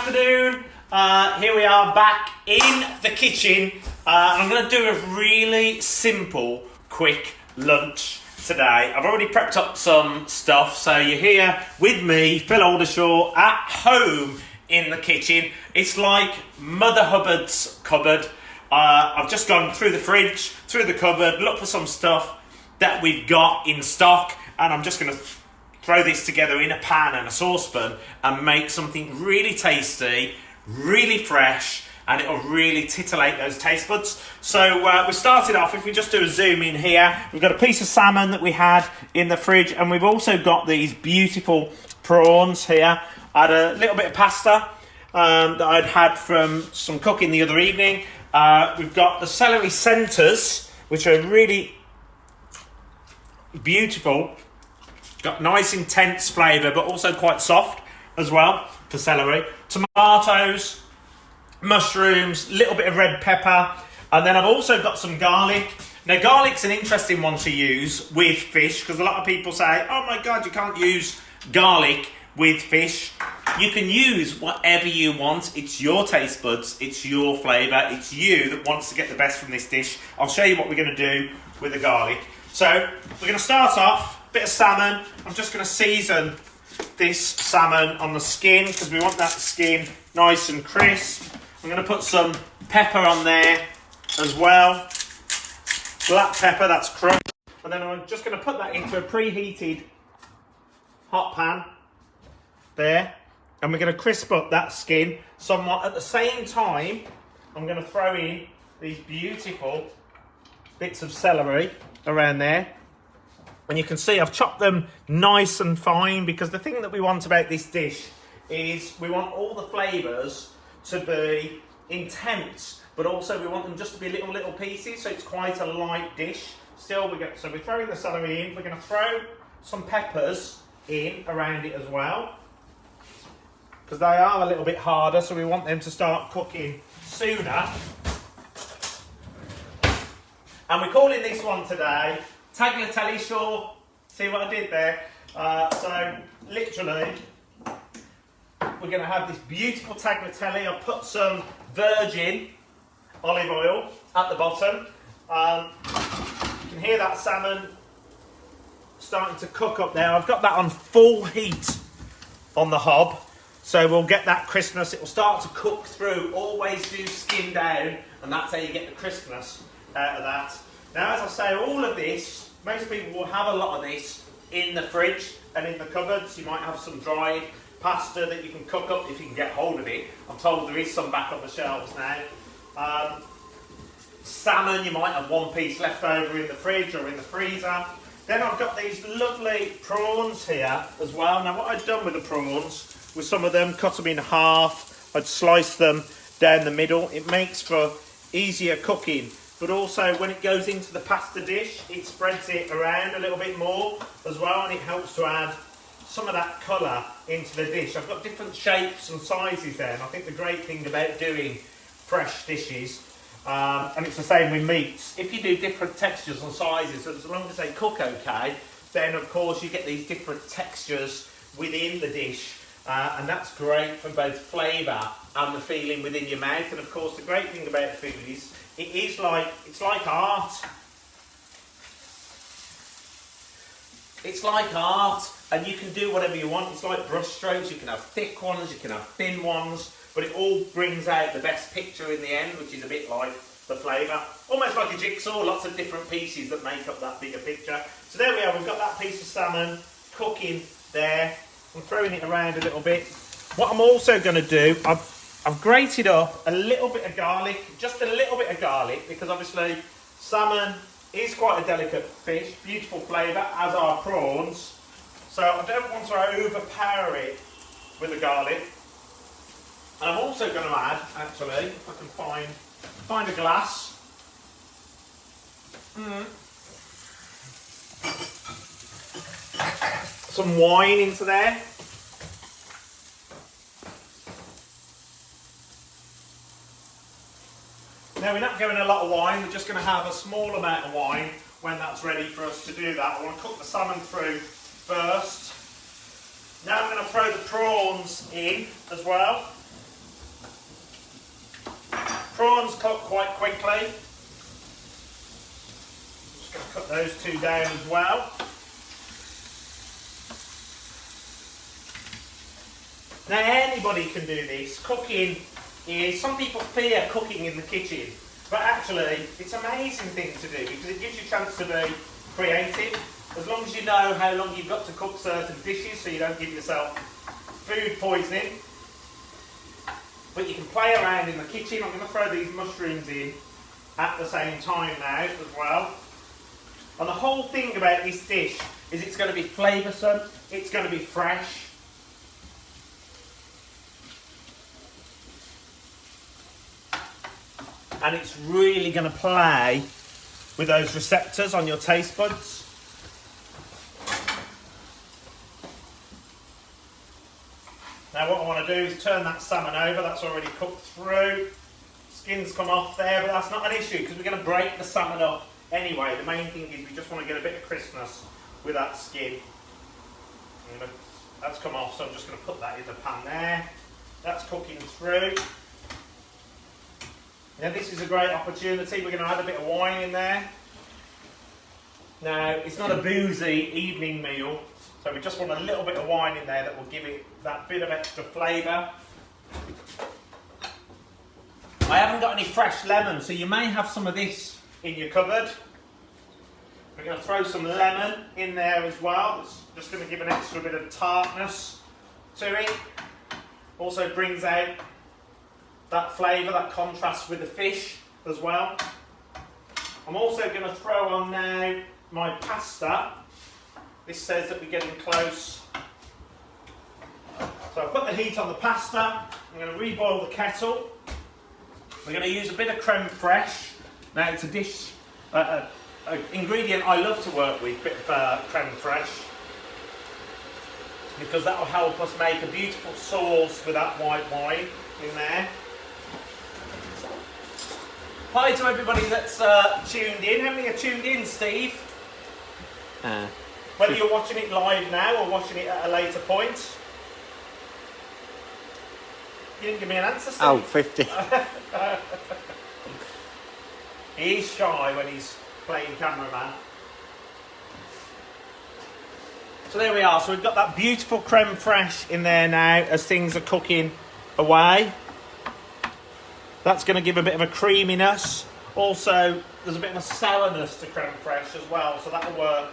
afternoon. Here we are back in the kitchen. I'm going to do a really simple, quick lunch today. I've already prepped up some stuff, so you're here with me, Phil Oldershaw, at home in the kitchen. It's like Mother Hubbard's cupboard. I've just gone through the fridge, through the cupboard, looked for some stuff that we've got in stock, and I'm just going to throw this together in a pan and a saucepan and make something really tasty, really fresh, and it'll really titillate those taste buds. So we started off, if we just do a zoom in here, we've got a piece of salmon that we had in the fridge, and we've also got these beautiful prawns here. I had a little bit of pasta that I'd had from some cooking the other evening. We've got the celery centres, which are really beautiful. Got nice intense flavour, but also quite soft as well for celery. Tomatoes, mushrooms, a little bit of red pepper, and then I've also got some garlic. Now, garlic's an interesting one to use with fish, because a lot of people say, oh my God, you can't use garlic with fish. You can use whatever you want. It's your taste buds, it's your flavour, it's you that wants to get the best from this dish. I'll show you what we're going to do with the garlic. So, we're going to start off. Bit of salmon. I'm just going to season this salmon on the skin because we want that skin nice and crisp. I'm going to put some pepper on there as well. Black pepper, that's crushed. And then I'm just going to put that into a preheated hot pan there. And we're going to crisp up that skin somewhat. At the same time, I'm going to throw in these beautiful bits of celery around there. And you can see I've chopped them nice and fine, because the thing that we want about this dish is we want all the flavours to be intense, but also we want them just to be little pieces, so it's quite a light dish. Still, we're throwing the celery in. We're going to throw some peppers in around it as well, because they are a little bit harder, so we want them to start cooking sooner. And we're calling this one today Tagliatelleshaw. See what I did there? So literally, we're going to have this beautiful tagliatelle. I've put some virgin olive oil at the bottom. You can hear that salmon starting to cook up there. I've got that on full heat on the hob, so we'll get that crispness. It will start to cook through. Always do skin down, and that's how you get the crispness out of that. Now, as I say, all of this, most people will have a lot of this in the fridge and in the cupboards. You might have some dried pasta that you can cook up if you can get hold of it. I'm told there is some back on the shelves now. Salmon, you might have one piece left over in the fridge or in the freezer. Then I've got these lovely prawns here as well. Now, what I've done with the prawns, with some of them, cut them in half. I'd slice them down the middle. It makes for easier cooking. But also, when it goes into the pasta dish, it spreads it around a little bit more as well, and it helps to add some of that colour into the dish. I've got different shapes and sizes there, and I think the great thing about doing fresh dishes, and it's the same with meats, if you do different textures and sizes, as long as they cook okay, then of course you get these different textures within the dish, and that's great for both flavour and the feeling within your mouth. And of course, the great thing about food is, it's like art. It's like art, and you can do whatever you want. It's like brush strokes. You can have thick ones, you can have thin ones, but it all brings out the best picture in the end, which is a bit like the flavour. Almost like a jigsaw, lots of different pieces that make up that bigger picture. So there we are, we've got that piece of salmon cooking there. I'm throwing it around a little bit. What I'm also going to do, I've grated up a little bit of garlic, just a little bit of garlic, because obviously salmon is quite a delicate fish, beautiful flavour, as are prawns. So I don't want to overpower it with the garlic. And I'm also going to add, actually, if I can find a glass. Some wine into there. Now, we're not going a lot of wine, we're just going to have a small amount of wine when that's ready for us to do that. I want to cook the salmon through first. Now I'm going to throw the prawns in as well. prawns cook quite quickly. Just going to cut those two down as well. Now anybody can do this. Cooking is, some people fear cooking in the kitchen, but actually it's an amazing thing to do because it gives you a chance to be creative. As long as you know how long you've got to cook certain dishes so you don't give yourself food poisoning. But you can play around in the kitchen. I'm going to throw these mushrooms in at the same time now as well. And the whole thing about this dish is it's going to be flavoursome, it's going to be fresh. And it's really going to play with those receptors on your taste buds. Now what I want to do is turn that salmon over. That's already cooked through. Skin's come off there, but that's not an issue because we're going to break the salmon up anyway. The main thing is we just want to get a bit of crispness with that skin. That's come off, so I'm just going to put that in the pan there. That's cooking through. Now this is a great opportunity. We're going to add a bit of wine in there. Now it's not a boozy evening meal, so we just want a little bit of wine in there that will give it that bit of extra flavour. I haven't got any fresh lemon, so you may have some of this in your cupboard. We're going to throw some lemon in there as well. It's just going to give an extra bit of tartness to it. Also brings out that flavour, that contrast with the fish as well. I'm also going to throw on now my pasta. This says that we're getting close. So I put the heat on the pasta. I'm going to reboil the kettle. We're going to use a bit of creme fraiche. Now it's a dish, an ingredient I love to work with, a bit of creme fraiche, because that will help us make a beautiful sauce with that white wine in there. Hi to everybody that's tuned in. How many are tuned in, Steve? Whether you're watching it live now or watching it at a later point. You didn't give me an answer, Steve. Oh, 50. He's shy when he's playing cameraman. So there we are. So we've got that beautiful creme fraiche in there now as things are cooking away. That's going to give a bit of a creaminess. Also, there's a bit of a sourness to creme fraiche as well, so that'll work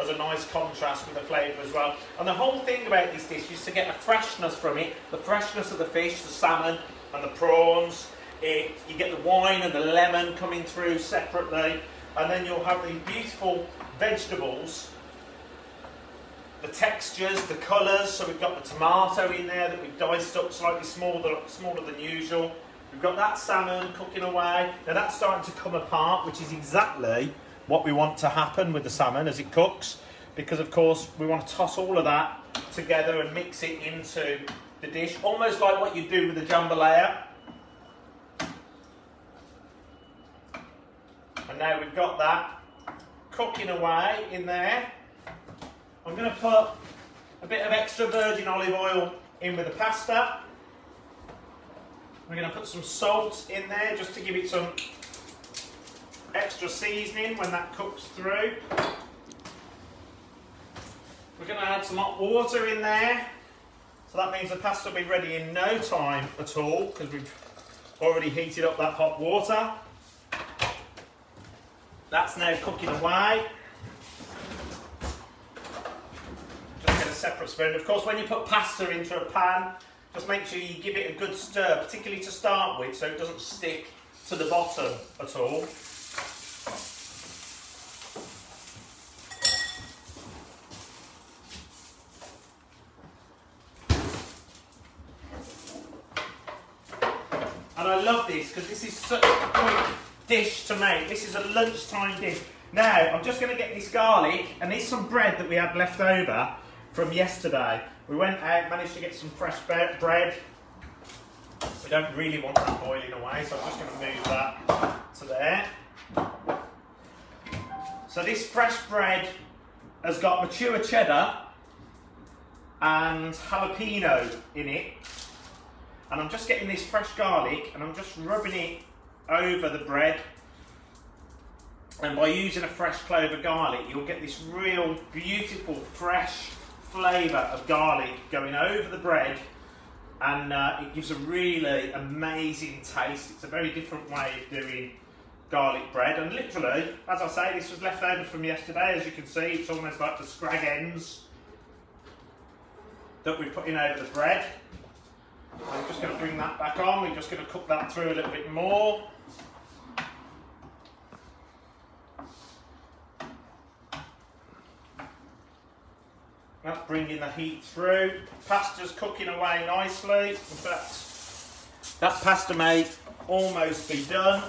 as a nice contrast with the flavour as well. And the whole thing about this dish is to get a freshness from it, the freshness of the fish, the salmon and the prawns. You get the wine and the lemon coming through separately, and then you'll have these beautiful vegetables, the textures, the colours. So we've got the tomato in there that we've diced up slightly smaller than usual. We've got that salmon cooking away. Now that's starting to come apart, which is exactly what we want to happen with the salmon as it cooks, because of course we want to toss all of that together and mix it into the dish, almost like what you do with the jambalaya. And now we've got that cooking away in there. I'm going to put a bit of extra virgin olive oil in with the pasta. We're going to put some salt in there just to give it some extra seasoning when that cooks through. We're going to add some hot water in there. So that means the pasta will be ready in no time at all, because we've already heated up that hot water. That's now cooking away. Just get a separate spoon. Of course, when you put pasta into a pan, just make sure you give it a good stir, particularly to start with, so it doesn't stick to the bottom at all. And I love this because this is such a quick dish to make. This is a lunchtime dish. Now, I'm just going to get this garlic, and there's some bread that we had left over from yesterday. We went out, managed to get some fresh bread. We don't really want that boiling away, so I'm just going to move that to there. So this fresh bread has got mature cheddar and jalapeno in it. And I'm just getting this fresh garlic and I'm just rubbing it over the bread. And by using a fresh clove of garlic, you'll get this real beautiful fresh flavour of garlic going over the bread, and it gives a really amazing taste. It's a very different way of doing garlic bread, and literally, as I say, this was left over from yesterday. As you can see, it's almost like the scrag ends that we put in over the bread. I'm just going to bring that back on. We're just going to cook that through a little bit more. That's bringing the heat through. Pasta's cooking away nicely. In fact, that pasta may almost be done.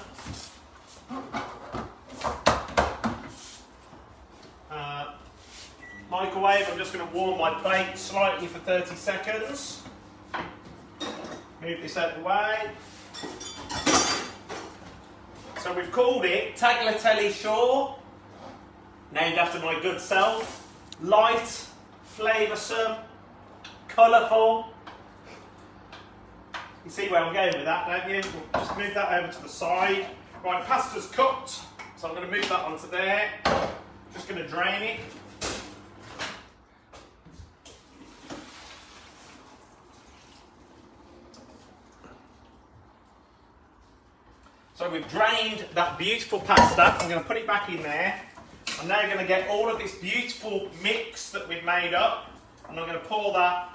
Microwave, I'm just going to warm my plate slightly for 30 seconds. Move this out of the way. So we've called it Tagliatelleshaw, named after my good self. Light, flavoursome, colourful. You see where I'm going with that, don't you? We'll just move that over to the side. Right, pasta's cooked, so I'm going to move that onto there. Just going to drain it. So we've drained that beautiful pasta. I'm going to put it back in there. I'm now going to get all of this beautiful mix that we've made up, and I'm going to pour that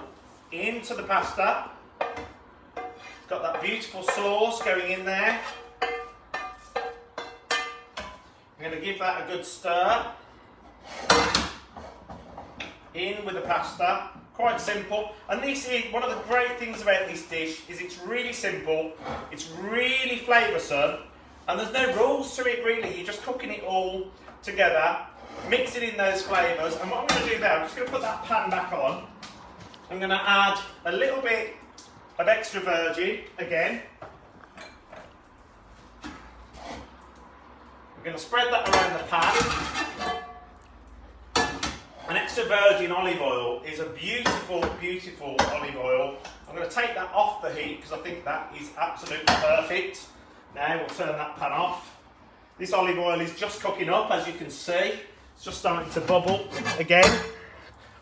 into the pasta. It's got that beautiful sauce going in there. I'm going to give that a good stir. In with the pasta. Quite simple. And this is one of the great things about this dish, is it's really simple, it's really flavoursome, and there's no rules to it really. You're just cooking it all together, mixing in those flavours. And what I'm going to do now, I'm just going to put that pan back on. I'm going to add a little bit of extra virgin again. I'm going to spread that around the pan. An extra virgin olive oil is a beautiful, beautiful olive oil. I'm going to take that off the heat because I think that is absolutely perfect. Now we'll turn that pan off. This olive oil is just cooking up, as you can see. It's just starting to bubble again.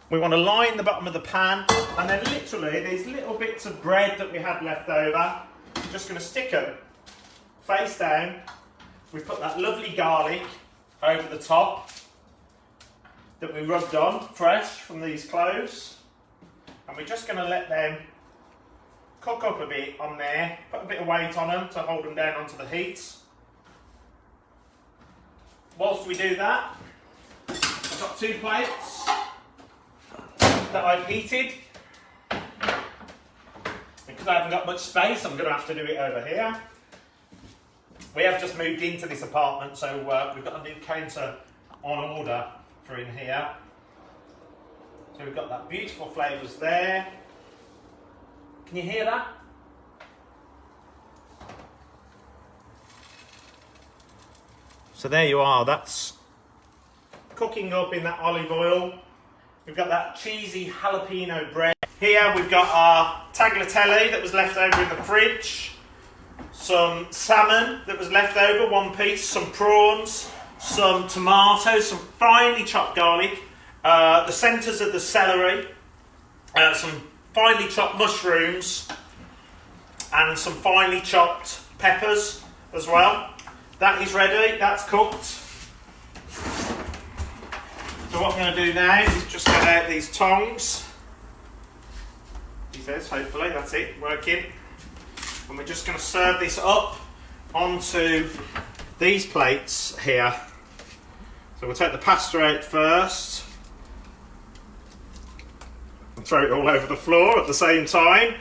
We want to line the bottom of the pan, and then literally these little bits of bread that we had left over, we're just going to stick them face down. We put that lovely garlic over the top that we rubbed on fresh from these cloves, and we're just going to let them cook up a bit on there, put a bit of weight on them to hold them down onto the heat. Whilst we do that, I've got 2 plates that I've heated. Because I haven't got much space, I'm going to have to do it over here. We have just moved into this apartment, so we've got a new counter on order for in here. So we've got that beautiful flavours there. Can you hear that? So there you are, that's cooking up in that olive oil. We've got that cheesy jalapeno bread. Here we've got our tagliatelle that was left over in the fridge. Some salmon that was left over, 1 piece, some prawns, some tomatoes, some finely chopped garlic, the centres of the celery, some finely chopped mushrooms, and some finely chopped peppers as well. That is ready, that's cooked. So what I'm going to do now is just get out these tongs. He says, hopefully, that's it, working. And we're just going to serve this up onto these plates here. So we'll take the pasta out first and throw it all over the floor at the same time.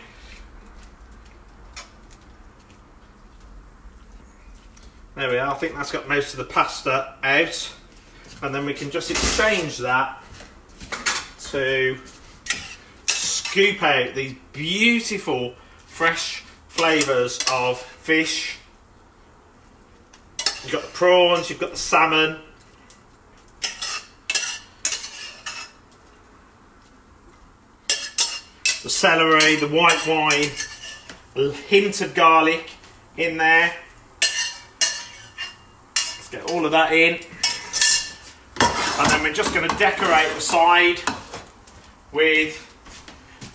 There we are, I think that's got most of the pasta out. And then we can just exchange that to scoop out these beautiful fresh flavours of fish. You've got the prawns, you've got the salmon. The celery, the white wine, a hint of garlic in there. Get all of that in. And then we're just going to decorate the side with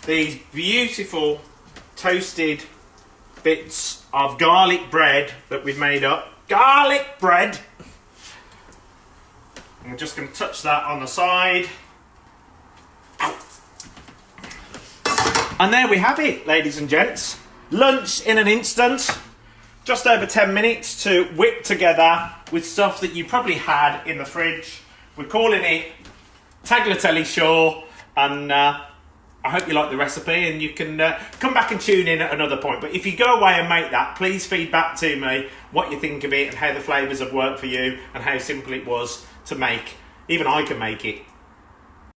these beautiful toasted bits of garlic bread that we've made up. Garlic bread! And we're just going to touch that on the side. And there we have it, ladies and gents. Lunch in an instant. Just over 10 minutes to whip together with stuff that you probably had in the fridge. We're calling it Tagliatelleshaw, and I hope you like the recipe, and you can come back and tune in at another point. But if you go away and make that, please feed back to me what you think of it and how the flavours have worked for you and how simple it was to make. Even I can make it.